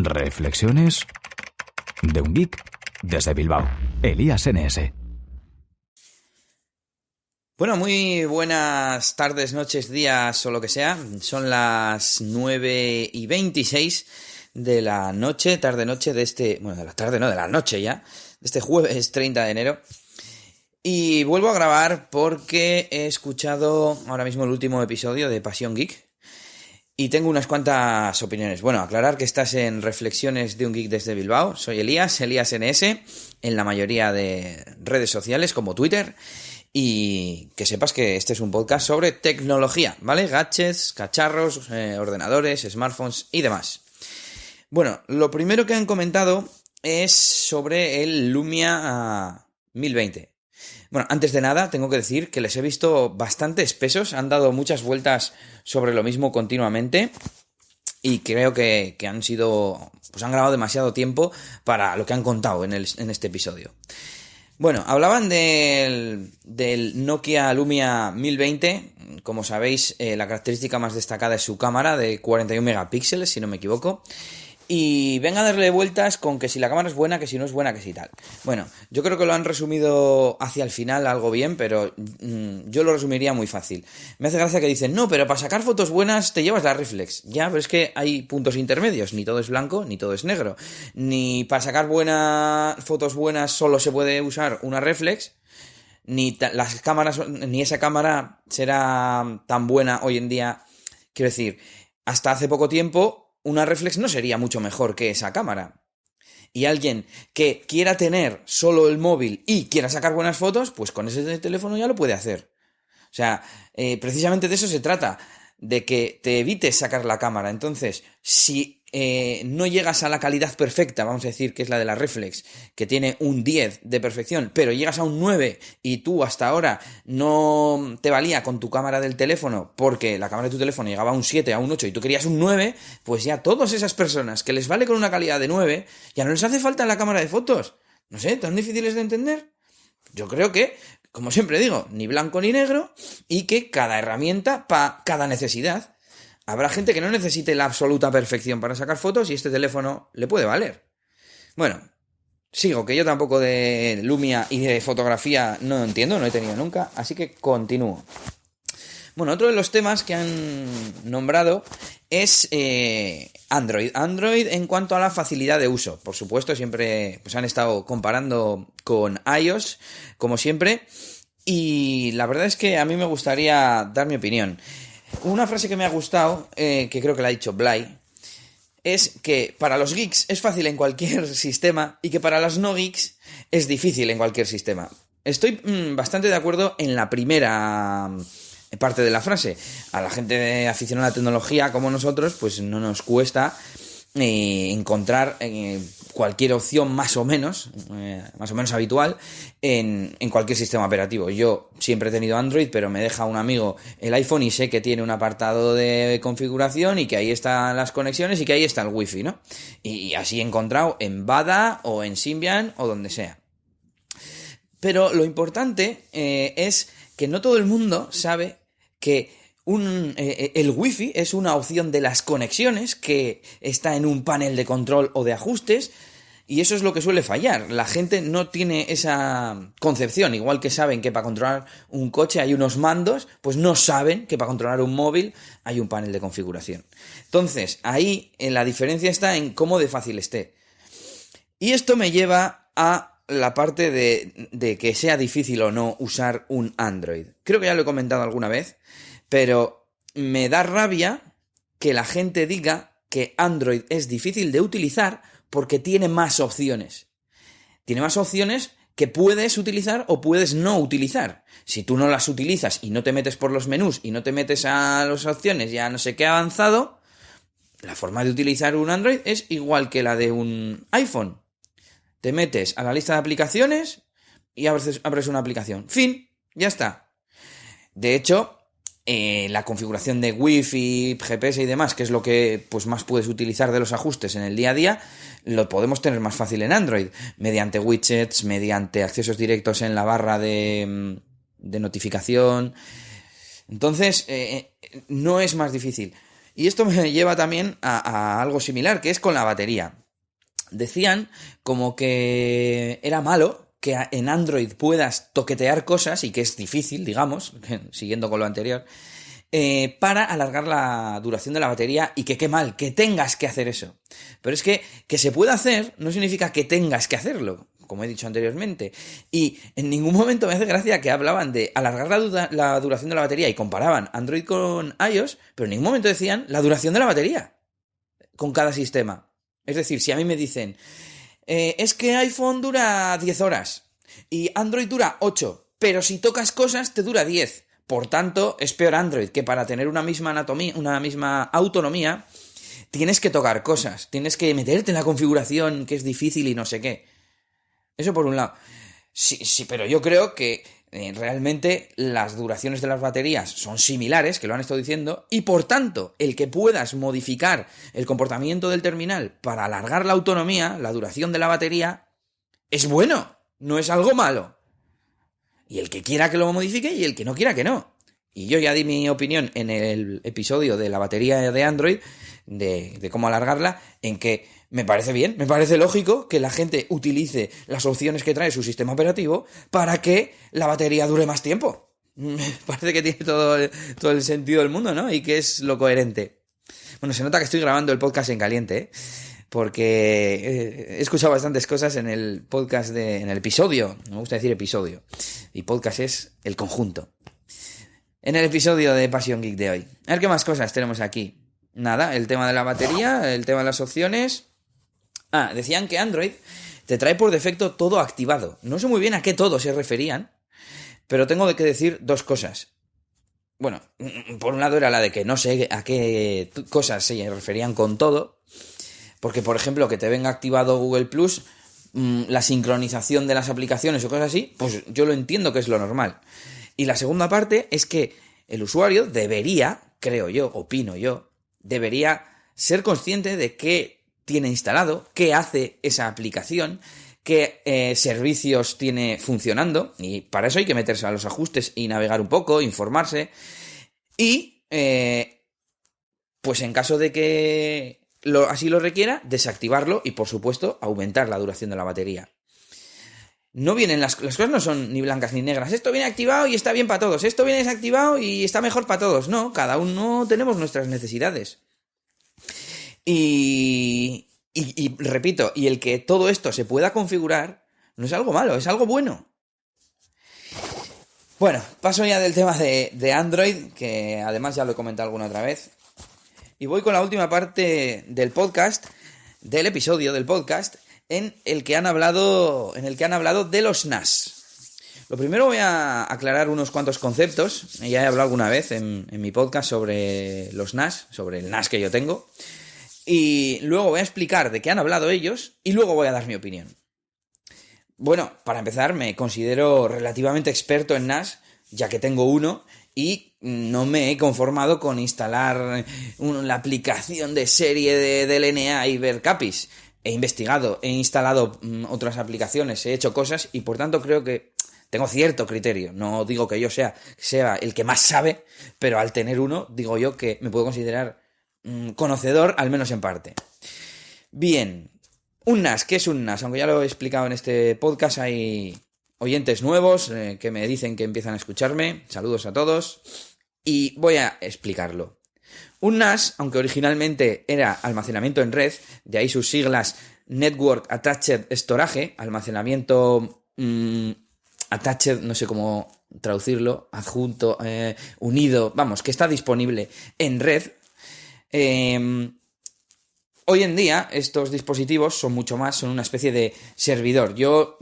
Reflexiones de un geek desde Bilbao, Elías NS. Bueno, muy buenas tardes, noches, días o lo que sea. Son las 9:26 de la noche, tarde-noche de de la noche ya, de este jueves 30 de enero. Y vuelvo a grabar porque he escuchado ahora mismo el último episodio de Pasión Geek y tengo unas cuantas opiniones. Bueno, aclarar que estás en Reflexiones de un Geek desde Bilbao. Soy Elías NS, en la mayoría de redes sociales como Twitter. Y que sepas que este es un podcast sobre tecnología, ¿vale? Gadgets, cacharros, ordenadores, smartphones y demás. Bueno, lo primero que han comentado es sobre el Lumia 1020. Bueno, antes de nada tengo que decir que les he visto bastante espesos, han dado muchas vueltas sobre lo mismo continuamente y creo que han grabado demasiado tiempo para lo que han contado en este episodio. Bueno, hablaban del Nokia Lumia 1020. Como sabéis, la característica más destacada es su cámara de 41 megapíxeles, si no me equivoco. Y venga a darle vueltas con que si la cámara es buena, que si no es buena, que si tal. Bueno, yo creo que lo han resumido hacia el final algo bien, pero yo lo resumiría muy fácil. Me hace gracia que dicen, no, pero para sacar fotos buenas te llevas la reflex. Ya, pero es que hay puntos intermedios, ni todo es blanco, ni todo es negro. Ni para sacar fotos buenas solo se puede usar una reflex, ni esa cámara será tan buena hoy en día. Quiero decir, hasta hace poco tiempo una reflex no sería mucho mejor que esa cámara. Y alguien que quiera tener solo el móvil y quiera sacar buenas fotos, pues con ese teléfono ya lo puede hacer. O sea, precisamente de eso se trata, de que te evites sacar la cámara. Entonces, si no llegas a la calidad perfecta, vamos a decir que es la de la reflex, que tiene un 10 de perfección, pero llegas a un 9 y tú hasta ahora no te valía con tu cámara del teléfono porque la cámara de tu teléfono llegaba a un 7, a un 8 y tú querías un 9, pues ya todas esas personas que les vale con una calidad de 9, ya no les hace falta la cámara de fotos. No sé, ¿tan difíciles de entender? Yo creo que, como siempre digo, ni blanco ni negro, y que cada herramienta para cada necesidad. Habrá gente que no necesite la absoluta perfección para sacar fotos y este teléfono le puede valer. Bueno, sigo, que yo tampoco de Lumia y de fotografía no entiendo, no he tenido nunca, así que continúo. Bueno, otro de los temas que han nombrado es Android. Android en cuanto a la facilidad de uso. Por supuesto, siempre pues han estado comparando con iOS, como siempre. Y la verdad es que a mí me gustaría dar mi opinión. Una frase que me ha gustado, que creo que la ha dicho Blay, es que para los geeks es fácil en cualquier sistema y que para los no geeks es difícil en cualquier sistema. Estoy bastante de acuerdo en la primera parte de la frase. A la gente aficionada a la tecnología como nosotros, pues no nos cuesta encontrar cualquier opción más o menos habitual en cualquier sistema operativo. Yo siempre he tenido Android, pero me deja un amigo el iPhone y sé que tiene un apartado de configuración y que ahí están las conexiones y que ahí está el wifi, ¿no? Y así he encontrado en Bada o en Symbian o donde sea. Pero lo importante es que no todo el mundo sabe que el Wi-Fi es una opción de las conexiones que está en un panel de control o de ajustes, y eso es lo que suele fallar. La gente no tiene esa concepción. Igual que saben que para controlar un coche hay unos mandos, pues no saben que para controlar un móvil hay un panel de configuración. Entonces, ahí la diferencia está en cómo de fácil esté. Y esto me lleva a la parte de que sea difícil o no usar un Android. Creo que ya lo he comentado alguna vez, pero me da rabia que la gente diga que Android es difícil de utilizar porque tiene más opciones. Tiene más opciones que puedes utilizar o puedes no utilizar. Si tú no las utilizas y no te metes por los menús y no te metes a las opciones ya no sé qué avanzado, la forma de utilizar un Android es igual que la de un iPhone. Te metes a la lista de aplicaciones y abres una aplicación. Fin, ya está. De hecho, la configuración de Wi-Fi, GPS y demás, que es lo que pues más puedes utilizar de los ajustes en el día a día, lo podemos tener más fácil en Android, mediante widgets, mediante accesos directos en la barra de notificación. Entonces, no es más difícil. Y esto me lleva también a algo similar, que es con la batería. Decían como que era malo que en Android puedas toquetear cosas, y que es difícil, digamos, siguiendo con lo anterior, para alargar la duración de la batería, y que qué mal, que tengas que hacer eso. Pero es que se pueda hacer no significa que tengas que hacerlo, como he dicho anteriormente. Y en ningún momento me hace gracia que hablaban de alargar la duración de la batería y comparaban Android con iOS, pero en ningún momento decían la duración de la batería con cada sistema. Es decir, si a mí me dicen, es que iPhone dura 10 horas y Android dura 8, pero si tocas cosas te dura 10. Por tanto, es peor Android, que para tener una misma anatomía, una misma autonomía, tienes que tocar cosas, tienes que meterte en la configuración, que es difícil y no sé qué. Eso por un lado. Sí, pero yo creo que realmente las duraciones de las baterías son similares, que lo han estado diciendo, y por tanto, el que puedas modificar el comportamiento del terminal para alargar la autonomía, la duración de la batería, es bueno, no es algo malo. Y el que quiera que lo modifique y el que no quiera que no. Y yo ya di mi opinión en el episodio de la batería de Android, de cómo alargarla, en que me parece bien, me parece lógico que la gente utilice las opciones que trae su sistema operativo para que la batería dure más tiempo. Me parece que tiene todo el sentido del mundo, ¿no? Y que es lo coherente. Bueno, se nota que estoy grabando el podcast en caliente, ¿eh? Porque he escuchado bastantes cosas en el podcast, en el episodio, me gusta decir episodio, y podcast es el conjunto. En el episodio de Passion Geek de hoy. A ver qué más cosas tenemos aquí. Nada, el tema de la batería, el tema de las opciones. Decían que Android te trae por defecto todo activado. No sé muy bien a qué todo se referían, pero tengo que decir dos cosas. Bueno, por un lado era la de que no sé a qué cosas se referían con todo. Porque, por ejemplo, que te venga activado Google Plus, la sincronización de las aplicaciones o cosas así, pues yo lo entiendo que es lo normal. Y la segunda parte es que el usuario debería, creo yo, opino yo, debería ser consciente de qué tiene instalado, qué hace esa aplicación, qué servicios tiene funcionando, y para eso hay que meterse a los ajustes y navegar un poco, informarse, y pues en caso de que así lo requiera, desactivarlo y, por supuesto, aumentar la duración de la batería. No vienen las cosas no son ni blancas ni negras. Esto viene activado y está bien para todos. Esto viene desactivado y está mejor para todos. No, cada uno tenemos nuestras necesidades. Y repito, y el que todo esto se pueda configurar no es algo malo, es algo bueno. Bueno, paso ya del tema de Android, que además ya lo he comentado alguna otra vez. Y voy con la última parte del podcast, del episodio del podcast, en el que han hablado de los NAS. Lo primero voy a aclarar unos cuantos conceptos. Ya he hablado alguna vez en mi podcast sobre los NAS, sobre el NAS que yo tengo. Y luego voy a explicar de qué han hablado ellos y luego voy a dar mi opinión. Bueno, para empezar, me considero relativamente experto en NAS, ya que tengo uno, y no me he conformado con instalar la aplicación de serie de DLNA y ver capis. He investigado, he instalado otras aplicaciones, he hecho cosas y por tanto creo que tengo cierto criterio. No digo que yo sea el que más sabe, pero al tener uno, digo yo que me puedo considerar conocedor, al menos en parte. Bien, un NAS, ¿qué es un NAS? Aunque ya lo he explicado en este podcast, hay oyentes nuevos que me dicen que empiezan a escucharme. Saludos a todos. Y voy a explicarlo. Un NAS, aunque originalmente era almacenamiento en red, de ahí sus siglas Network Attached Storage, almacenamiento attached, no sé cómo traducirlo, adjunto, unido, vamos, que está disponible en red. Hoy en día estos dispositivos son mucho más, son una especie de servidor. Yo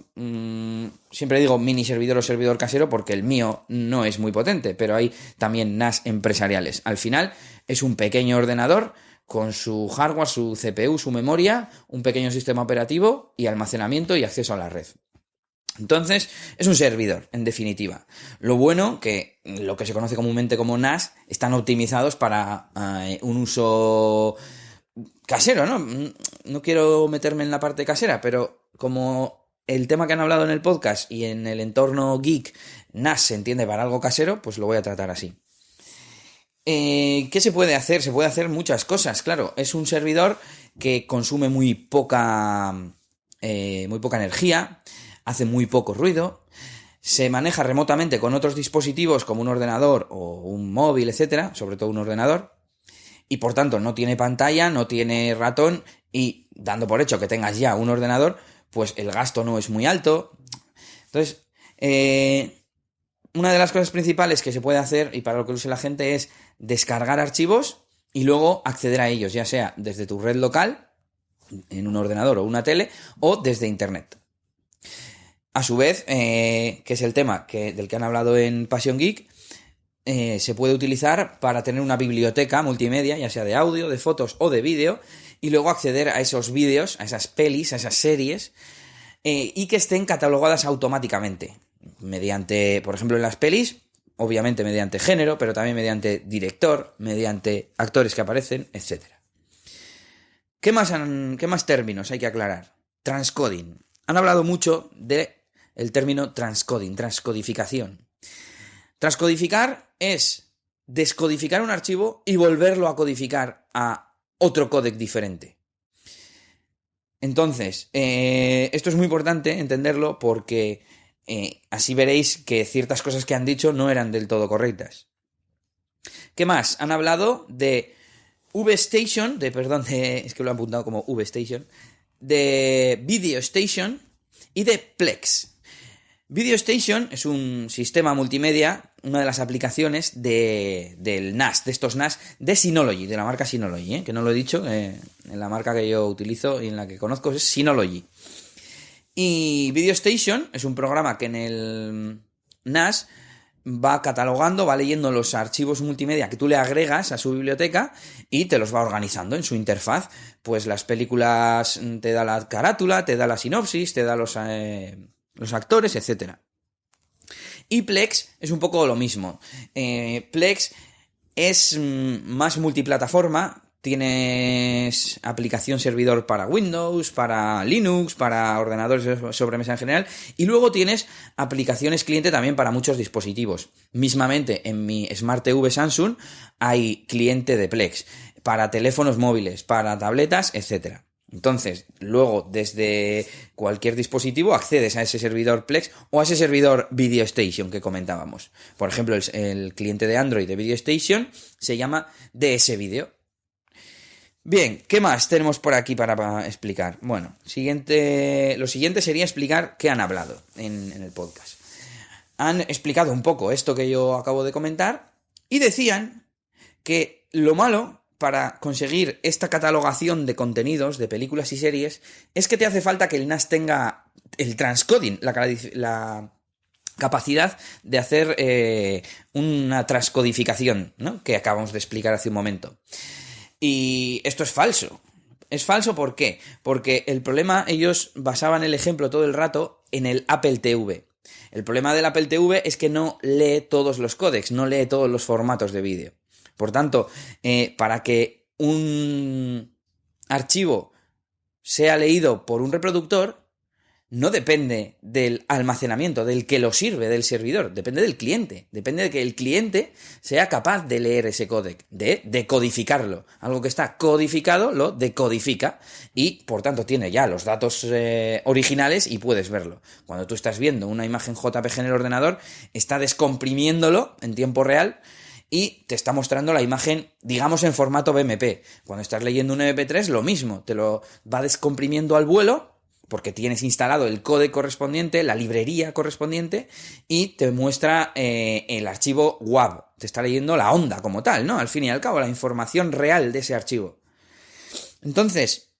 siempre digo mini servidor o servidor casero porque el mío no es muy potente, pero hay también NAS empresariales. Al final es un pequeño ordenador con su hardware, su CPU, su memoria, un pequeño sistema operativo y almacenamiento y acceso a la red. Entonces, es un servidor, en definitiva. Lo bueno que lo que se conoce comúnmente como NAS están optimizados para un uso casero, ¿no? No quiero meterme en la parte casera, pero como el tema que han hablado en el podcast y en el entorno geek, NAS se entiende para algo casero, pues lo voy a tratar así. ¿Qué se puede hacer? Se puede hacer muchas cosas, claro. Es un servidor que consume muy poca energía, hace muy poco ruido, se maneja remotamente con otros dispositivos como un ordenador o un móvil, etcétera, sobre todo un ordenador, y por tanto no tiene pantalla, no tiene ratón, y dando por hecho que tengas ya un ordenador, pues el gasto no es muy alto. Entonces, una de las cosas principales que se puede hacer, y para lo que lo usa la gente, es descargar archivos y luego acceder a ellos, ya sea desde tu red local, en un ordenador o una tele, o desde internet. A su vez, que es el tema del que han hablado en Passion Geek, se puede utilizar para tener una biblioteca multimedia, ya sea de audio, de fotos o de vídeo, y luego acceder a esos vídeos, a esas pelis, a esas series, y que estén catalogadas automáticamente, mediante, por ejemplo, en las pelis, obviamente mediante género, pero también mediante director, mediante actores que aparecen, etc. ¿Qué más términos hay que aclarar? Transcoding. Han hablado mucho del término transcoding, transcodificación. Transcodificar es descodificar un archivo y volverlo a codificar a otro códec diferente. Entonces, esto es muy importante entenderlo porque así veréis que ciertas cosas que han dicho no eran del todo correctas. ¿Qué más? Han hablado de VStation, es que lo han apuntado como VStation, de Video Station y de Plex. Video Station es un sistema multimedia, una de las aplicaciones del NAS, de estos NAS de Synology, de la marca Synology, que no lo he dicho, en la marca que yo utilizo y en la que conozco es Synology. Y Video Station es un programa que en el NAS va catalogando, va leyendo los archivos multimedia que tú le agregas a su biblioteca y te los va organizando en su interfaz. Pues las películas te da la carátula, te da la sinopsis, te da los actores, etc. Y Plex es un poco lo mismo. Plex es más multiplataforma. Tienes aplicación servidor para Windows, para Linux, para ordenadores de sobremesa en general, y luego tienes aplicaciones cliente también para muchos dispositivos. Mismamente en mi Smart TV Samsung hay cliente de Plex para teléfonos móviles, para tabletas, etc. Entonces, luego desde cualquier dispositivo accedes a ese servidor Plex o a ese servidor Video Station que comentábamos. Por ejemplo, el cliente de Android de Video Station se llama DS Video. Bien, ¿qué más tenemos por aquí para explicar? Bueno, lo siguiente sería explicar qué han hablado en el podcast. Han explicado un poco esto que yo acabo de comentar y decían que lo malo para conseguir esta catalogación de contenidos, de películas y series, es que te hace falta que el NAS tenga el transcoding, la capacidad de hacer una transcodificación, ¿no?, que acabamos de explicar hace un momento. Y esto es falso. ¿Es falso por qué? Porque el problema, ellos basaban el ejemplo todo el rato en el Apple TV. El problema del Apple TV es que no lee todos los códecs, no lee todos los formatos de vídeo. Por tanto, para que un archivo sea leído por un reproductor, no depende del almacenamiento, del que lo sirve, del servidor, depende del cliente, depende de que el cliente sea capaz de leer ese códec, de decodificarlo. Algo que está codificado lo decodifica y, por tanto, tiene ya los datos originales y puedes verlo. Cuando tú estás viendo una imagen JPG en el ordenador, está descomprimiéndolo en tiempo real y te está mostrando la imagen, digamos, en formato BMP. Cuando estás leyendo un MP3, lo mismo, te lo va descomprimiendo al vuelo, porque tienes instalado el códec correspondiente, la librería correspondiente, y te muestra el archivo WAV. Te está leyendo la onda como tal, ¿no? Al fin y al cabo, la información real de ese archivo. Entonces,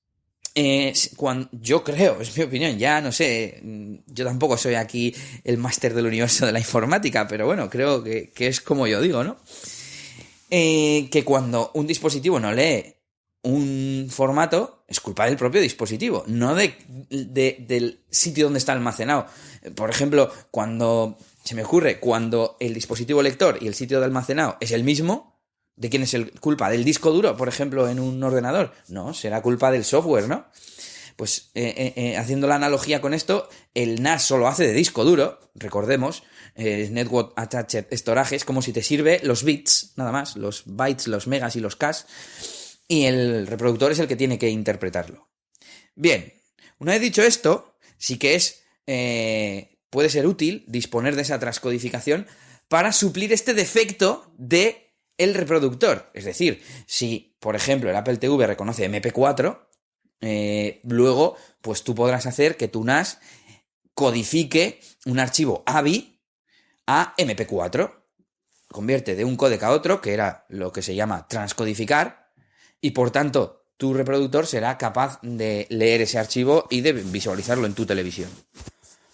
yo creo, es mi opinión, ya no sé, yo tampoco soy aquí el máster del universo de la informática, pero bueno, creo que es como yo digo, ¿no? Que cuando un dispositivo no lee un formato, es culpa del propio dispositivo, no del sitio donde está almacenado. Por ejemplo, cuando el dispositivo lector y el sitio de almacenado es el mismo, ¿de quién es culpa? ¿Del disco duro, por ejemplo, en un ordenador? No, será culpa del software, ¿no? Pues haciendo la analogía con esto, el NAS solo hace de disco duro, recordemos, Network Attached Storage, es como si te sirve los bits, nada más, los bytes, los megas y los cache, y el reproductor es el que tiene que interpretarlo. Bien, una vez dicho esto, sí que puede ser útil disponer de esa transcodificación para suplir este defecto de el reproductor. Es decir, si, por ejemplo, el Apple TV reconoce MP4, luego, pues tú podrás hacer que tu NAS codifique un archivo AVI a MP4. Convierte de un códec a otro, que era lo que se llama transcodificar, y por tanto tu reproductor será capaz de leer ese archivo y de visualizarlo en tu televisión.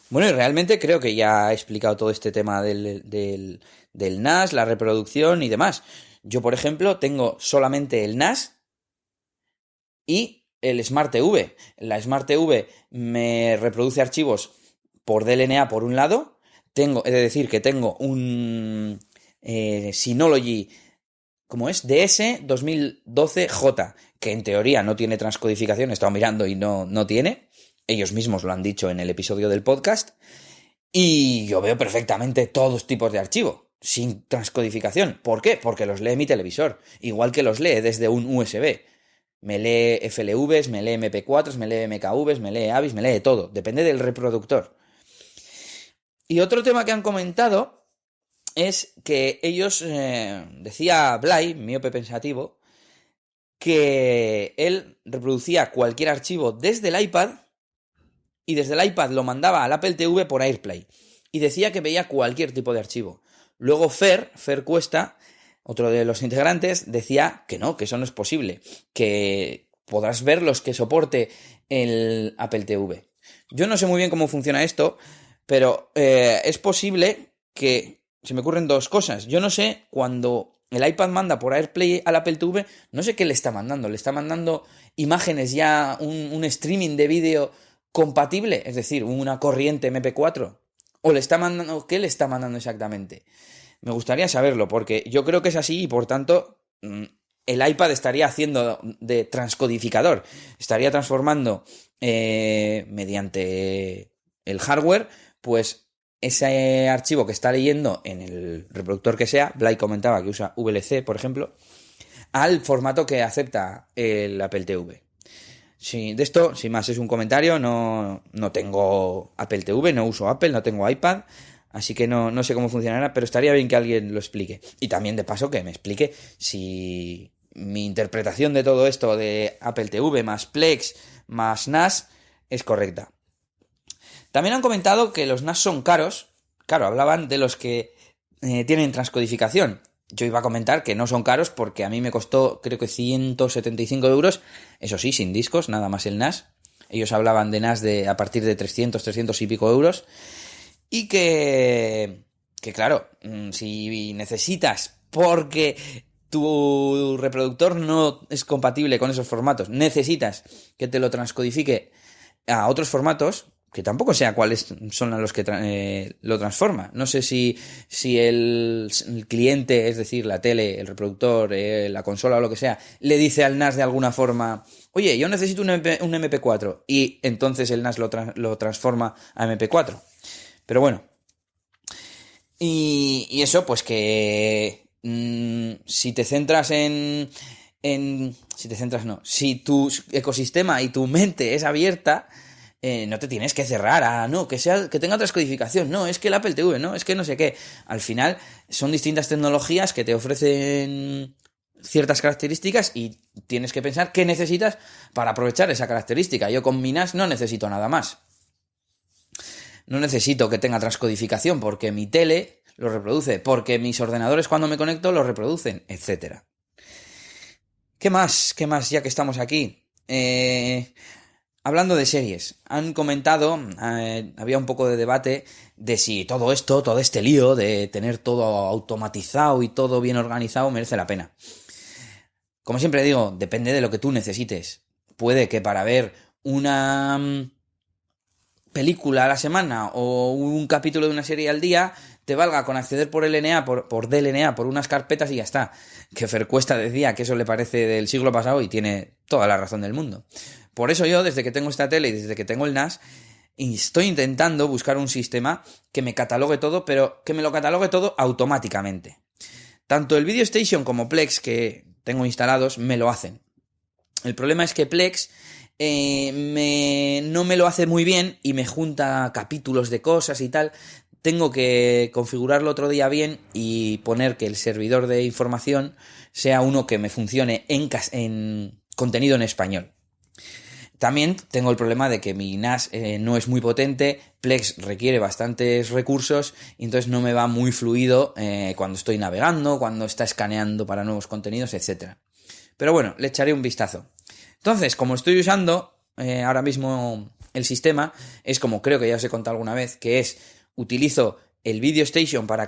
Bueno, y realmente creo que ya he explicado todo este tema del NAS, la reproducción y demás. Yo, por ejemplo, tengo solamente el NAS y el Smart TV. La Smart TV me reproduce archivos por DLNA por un lado. He de decir que tengo un Synology, ¿cómo es? DS2012J, que en teoría no tiene transcodificación, he estado mirando y no tiene. Ellos mismos lo han dicho en el episodio del podcast. Y yo veo perfectamente todos tipos de archivo, sin transcodificación. ¿Por qué? Porque los lee mi televisor, igual que los lee desde un USB. Me lee FLVs, me lee MP4s, me lee MKVs, me lee AVIs, me lee todo. Depende del reproductor. Y otro tema que han comentado es que ellos, decía Blay, miope pensativo, que él reproducía cualquier archivo desde el iPad y desde el iPad lo mandaba al Apple TV por AirPlay. Y decía que veía cualquier tipo de archivo. Luego Fer Cuesta, otro de los integrantes, decía que no, que eso no es posible, que podrás ver los que soporte el Apple TV. Yo no sé muy bien cómo funciona esto, pero es posible que se me ocurren dos cosas. Yo no sé, cuando el iPad manda por AirPlay al Apple TV, no sé qué le está mandando. ¿Le está mandando imágenes ya, un streaming de vídeo compatible? Es decir, una corriente MP4. ¿O le está mandando, qué le está mandando exactamente? Me gustaría saberlo, porque yo creo que es así y por tanto el iPad estaría haciendo de transcodificador. Estaría transformando mediante el hardware, pues ese archivo que está leyendo en el reproductor que sea, Blay comentaba que usa VLC, por ejemplo, al formato que acepta el Apple TV. Sí, de esto, sin más, es un comentario, no tengo Apple TV, no uso Apple, no tengo iPad, así que no sé cómo funcionará, pero estaría bien que alguien lo explique. Y también, de paso, que me explique si mi interpretación de todo esto de Apple TV más Plex más NAS es correcta. También han comentado que los NAS son caros. Claro, hablaban de los que tienen transcodificación. Yo iba a comentar que no son caros porque a mí me costó, creo que 175 euros, eso sí, sin discos, nada más el NAS. Ellos hablaban de NAS a partir de 300 y pico euros. Y que claro, si necesitas, porque tu reproductor no es compatible con esos formatos, necesitas que te lo transcodifique a otros formatos, que tampoco sé cuáles son los que lo transforma. No sé si el cliente, es decir, la tele, el reproductor, la consola o lo que sea, le dice al NAS de alguna forma, oye, yo necesito un MP4, y entonces el NAS lo transforma a MP4. Pero bueno. Y eso, pues que si te centras si tu ecosistema y tu mente es abierta, no te tienes que cerrar que tenga transcodificación, no, es que el Apple TV, no, es que no sé qué. Al final son distintas tecnologías que te ofrecen ciertas características y tienes que pensar qué necesitas para aprovechar esa característica. Yo con mi NAS no necesito nada más. No necesito que tenga transcodificación porque mi tele lo reproduce, porque mis ordenadores cuando me conecto lo reproducen, etc. ¿Qué más? Ya que estamos aquí. Hablando de series, han comentado, había un poco de debate de si todo este lío de tener todo automatizado y todo bien organizado merece la pena. Como siempre digo, depende de lo que tú necesites. Puede que para ver una película a la semana o un capítulo de una serie al día te valga con acceder por LNA, por DLNA, por unas carpetas y ya está. Que Fer Cuesta decía que eso le parece del siglo pasado y tiene toda la razón del mundo. Por eso yo, desde que tengo esta tele y desde que tengo el NAS, estoy intentando buscar un sistema que me catalogue todo, pero que me lo catalogue todo automáticamente. Tanto el Video Station como Plex que tengo instalados me lo hacen. El problema es que Plex no me lo hace muy bien y me junta capítulos de cosas y tal. Tengo que configurarlo otro día bien y poner que el servidor de información sea uno que me funcione en contenido en español. También tengo el problema de que mi NAS no es muy potente, Plex requiere bastantes recursos y entonces no me va muy fluido cuando estoy navegando, cuando está escaneando para nuevos contenidos, etc. Pero bueno, le echaré un vistazo. Entonces, como estoy usando ahora mismo el sistema, es como creo que ya os he contado alguna vez, que es utilizo el Video Station para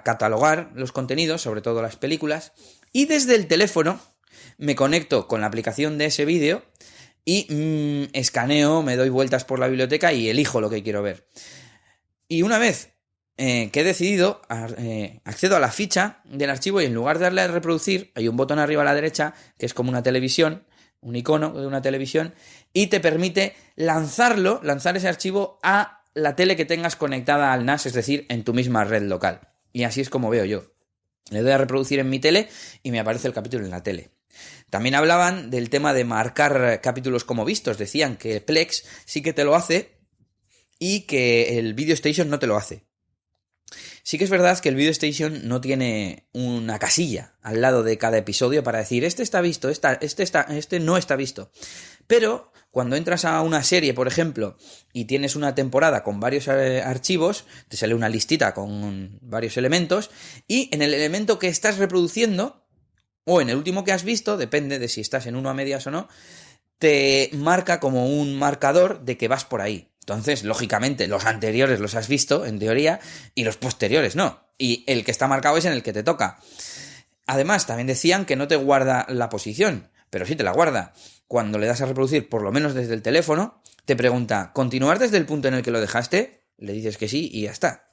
catalogar los contenidos, sobre todo las películas, y desde el teléfono me conecto con la aplicación de ese vídeo y escaneo, me doy vueltas por la biblioteca y elijo lo que quiero ver. Y una vez que he decidido, accedo a la ficha del archivo y en lugar de darle a reproducir, hay un botón arriba a la derecha que es como una televisión, un icono de una televisión, y te permite lanzar ese archivo a la tele que tengas conectada al NAS, es decir, en tu misma red local. Y así es como veo yo. Le doy a reproducir en mi tele y me aparece el capítulo en la tele. También hablaban del tema de marcar capítulos como vistos. Decían que Plex sí que te lo hace y que el Video Station no te lo hace. Sí que es verdad que el Video Station no tiene una casilla al lado de cada episodio para decir este está visto, este no está visto. Pero cuando entras a una serie, por ejemplo, y tienes una temporada con varios archivos, te sale una listita con varios elementos y en el elemento que estás reproduciendo o en el último que has visto, depende de si estás en uno a medias o no, te marca como un marcador de que vas por ahí. Entonces, lógicamente, los anteriores los has visto, en teoría, y los posteriores no. Y el que está marcado es en el que te toca. Además, también decían que no te guarda la posición, pero sí te la guarda. Cuando le das a reproducir, por lo menos desde el teléfono, te pregunta, ¿continuar desde el punto en el que lo dejaste? Le dices que sí y ya está.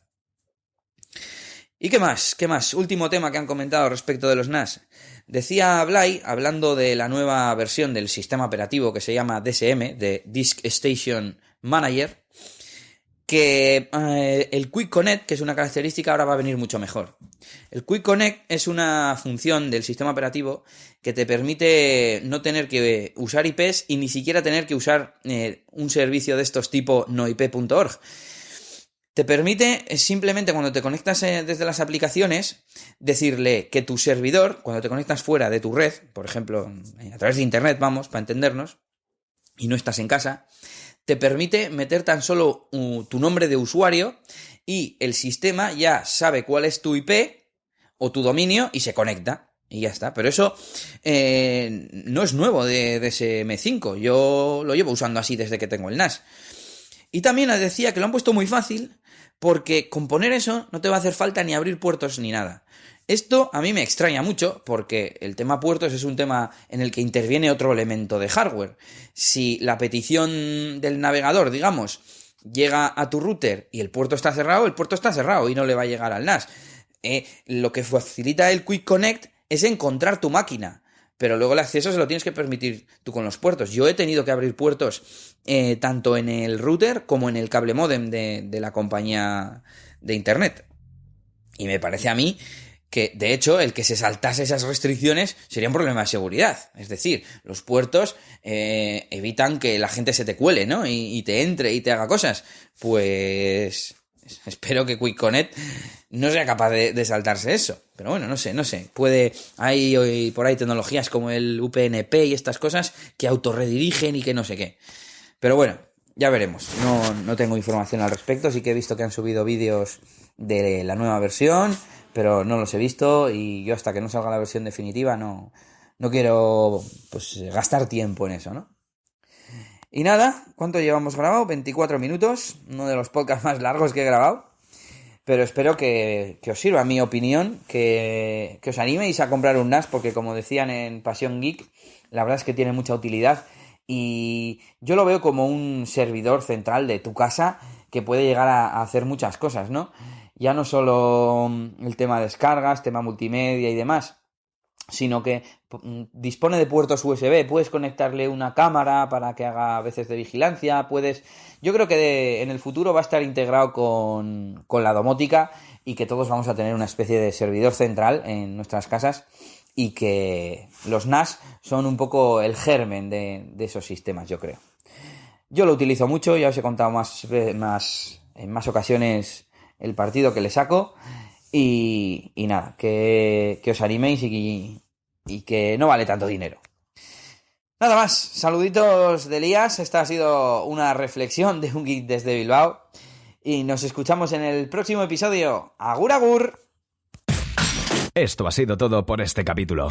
¿Y qué más? ¿Qué más? Último tema que han comentado respecto de los NAS. Decía Blay, hablando de la nueva versión del sistema operativo que se llama DSM, de Disk Station Manager, que el Quick Connect, que es una característica, ahora va a venir mucho mejor. El Quick Connect es una función del sistema operativo que te permite no tener que usar IPs y ni siquiera tener que usar un servicio de estos tipo noip.org. Te permite simplemente cuando te conectas desde las aplicaciones decirle que tu servidor, cuando te conectas fuera de tu red, por ejemplo a través de internet, vamos, para entendernos, y no estás en casa, te permite meter tan solo tu nombre de usuario y el sistema ya sabe cuál es tu IP o tu dominio y se conecta. Y ya está. Pero eso no es nuevo de DSM5. Yo lo llevo usando así desde que tengo el NAS. Y también decía que lo han puesto muy fácil porque con poner eso no te va a hacer falta ni abrir puertos ni nada. Esto a mí me extraña mucho porque el tema puertos es un tema en el que interviene otro elemento de hardware. Si la petición del navegador, digamos, llega a tu router y el puerto está cerrado y no le va a llegar al NAS. Lo que facilita el Quick Connect es encontrar tu máquina, pero luego el acceso se lo tienes que permitir tú con los puertos. Yo he tenido que abrir puertos tanto en el router como en el cable módem de la compañía de internet. Y me parece a mí que, de hecho, el que se saltase esas restricciones sería un problema de seguridad. Es decir, los puertos evitan que la gente se te cuele, ¿no? Y te entre y te haga cosas. Pues espero que Quick Connect no sea capaz de saltarse eso. Pero bueno, no sé. Hay por ahí tecnologías como el UPnP y estas cosas que autorredirigen y que no sé qué. Pero bueno, ya veremos. No tengo información al respecto. Sí que he visto que han subido vídeos de la nueva versión, pero no los he visto y yo hasta que no salga la versión definitiva no quiero pues gastar tiempo en eso, ¿no? Y nada, ¿cuánto llevamos grabado? 24 minutos, uno de los podcasts más largos que he grabado, pero espero que os sirva mi opinión, que os animéis a comprar un NAS, porque como decían en Pasión Geek, la verdad es que tiene mucha utilidad y yo lo veo como un servidor central de tu casa que puede llegar a hacer muchas cosas, ¿no? Ya no solo el tema de descargas, tema multimedia y demás, sino que dispone de puertos USB, puedes conectarle una cámara para que haga a veces de vigilancia, yo creo que en el futuro va a estar integrado con la domótica y que todos vamos a tener una especie de servidor central en nuestras casas y que los NAS son un poco el germen de esos sistemas, yo creo. Yo lo utilizo mucho, ya os he contado en más ocasiones el partido que le saco. Y nada, que os animéis y que no vale tanto dinero. Nada más, saluditos de Elías. Esta ha sido una reflexión de un geek desde Bilbao. Y nos escuchamos en el próximo episodio. ¡Agur, agur! Esto ha sido todo por este capítulo.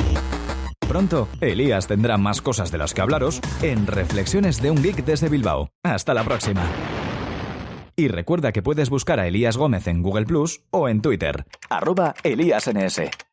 Pronto, Elías tendrá más cosas de las que hablaros en Reflexiones de un geek desde Bilbao. Hasta la próxima. Y recuerda que puedes buscar a Elías Gómez en Google Plus o en Twitter, @ElíasNS.